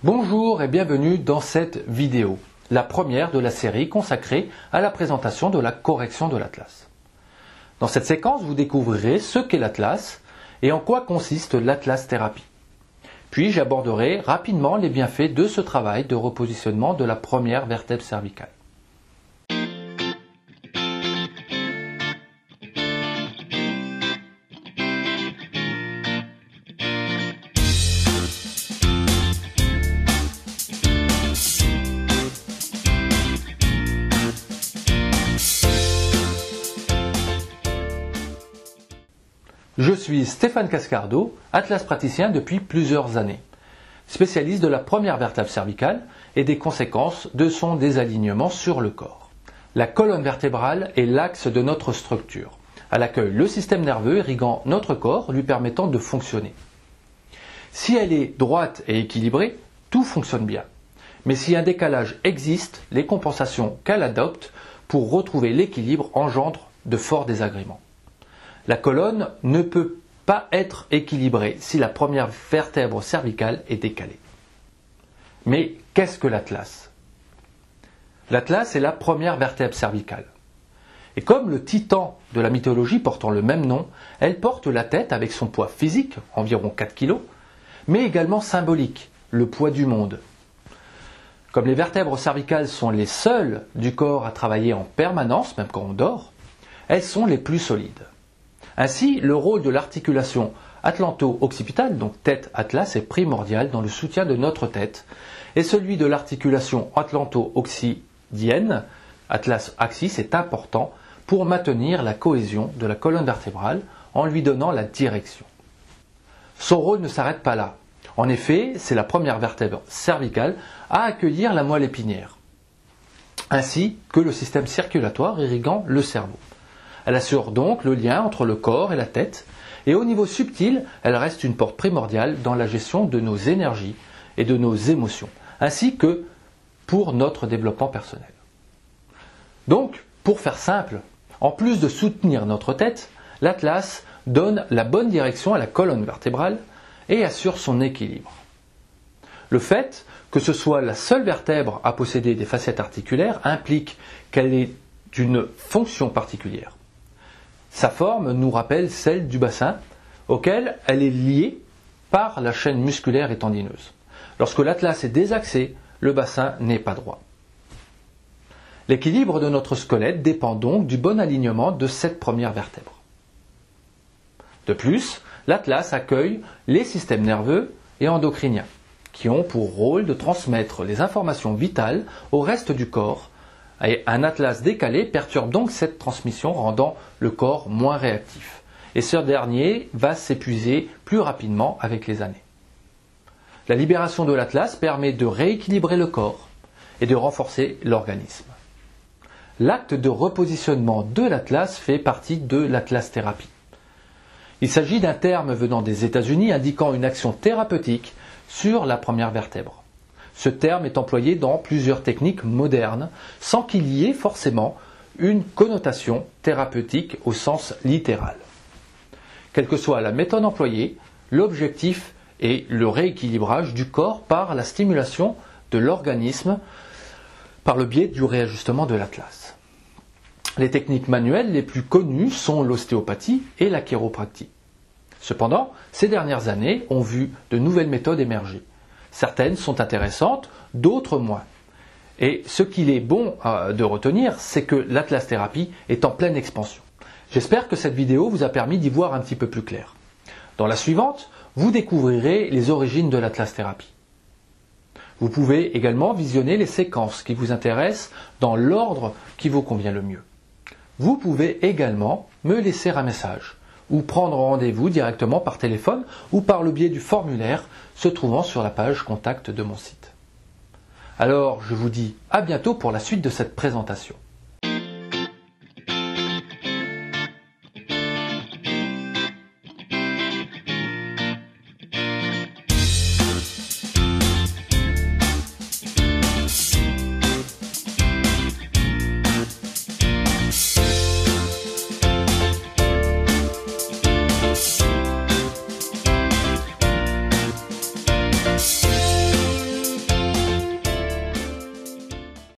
Bonjour et bienvenue dans cette vidéo, la première de la série consacrée à la présentation de la correction de l'atlas. Dans cette séquence, vous découvrirez ce qu'est l'atlas et en quoi consiste l'atlas thérapie. Puis j'aborderai rapidement les bienfaits de ce travail de repositionnement de la première vertèbre cervicale. Je suis Stéphane Cascardo, atlas praticien depuis plusieurs années, spécialiste de la première vertèbre cervicale et des conséquences de son désalignement sur le corps. La colonne vertébrale est l'axe de notre structure. Elle accueille le système nerveux irriguant notre corps, lui permettant de fonctionner. Si elle est droite et équilibrée, tout fonctionne bien. Mais si un décalage existe, les compensations qu'elle adopte pour retrouver l'équilibre engendrent de forts désagréments. La colonne ne peut pas être équilibrée si la première vertèbre cervicale est décalée. Mais qu'est-ce que l'atlas? L'atlas est la première vertèbre cervicale. Et comme le titan de la mythologie portant le même nom, elle porte la tête avec son poids physique, environ 4 kg, mais également symbolique, le poids du monde. Comme les vertèbres cervicales sont les seules du corps à travailler en permanence, même quand on dort, elles sont les plus solides. Ainsi, le rôle de l'articulation atlanto-occipitale, donc tête-atlas, est primordial dans le soutien de notre tête, et celui de l'articulation atlanto-oxydienne, atlas-axis, est important pour maintenir la cohésion de la colonne vertébrale en lui donnant la direction. Son rôle ne s'arrête pas là. En effet, c'est la première vertèbre cervicale à accueillir la moelle épinière, ainsi que le système circulatoire irriguant le cerveau. Elle assure donc le lien entre le corps et la tête, et au niveau subtil, elle reste une porte primordiale dans la gestion de nos énergies et de nos émotions, ainsi que pour notre développement personnel. Donc, pour faire simple, en plus de soutenir notre tête, l'atlas donne la bonne direction à la colonne vertébrale et assure son équilibre. Le fait que ce soit la seule vertèbre à posséder des facettes articulaires implique qu'elle ait une fonction particulière. Sa forme nous rappelle celle du bassin, auquel elle est liée par la chaîne musculaire et tendineuse. Lorsque l'atlas est désaxé, le bassin n'est pas droit. L'équilibre de notre squelette dépend donc du bon alignement de cette première vertèbre. De plus, l'atlas accueille les systèmes nerveux et endocriniens, qui ont pour rôle de transmettre les informations vitales au reste du corps. Et un atlas décalé perturbe donc cette transmission, rendant le corps moins réactif. Et ce dernier va s'épuiser plus rapidement avec les années. La libération de l'atlas permet de rééquilibrer le corps et de renforcer l'organisme. L'acte de repositionnement de l'atlas fait partie de l'atlas thérapie. Il s'agit d'un terme venant des États-Unis indiquant une action thérapeutique sur la première vertèbre. Ce terme est employé dans plusieurs techniques modernes, sans qu'il y ait forcément une connotation thérapeutique au sens littéral. Quelle que soit la méthode employée, l'objectif est le rééquilibrage du corps par la stimulation de l'organisme par le biais du réajustement de l'atlas. Les techniques manuelles les plus connues sont l'ostéopathie et la chiropractie. Cependant, ces dernières années ont vu de nouvelles méthodes émerger. Certaines sont intéressantes, d'autres moins. Et ce qu'il est bon de retenir, c'est que l'atlas thérapie est en pleine expansion. J'espère que cette vidéo vous a permis d'y voir un petit peu plus clair. Dans la suivante, vous découvrirez les origines de l'atlas thérapie. Vous pouvez également visionner les séquences qui vous intéressent dans l'ordre qui vous convient le mieux. Vous pouvez également me laisser un message ou prendre rendez-vous directement par téléphone ou par le biais du formulaire se trouvant sur la page contact de mon site. Alors, je vous dis à bientôt pour la suite de cette présentation.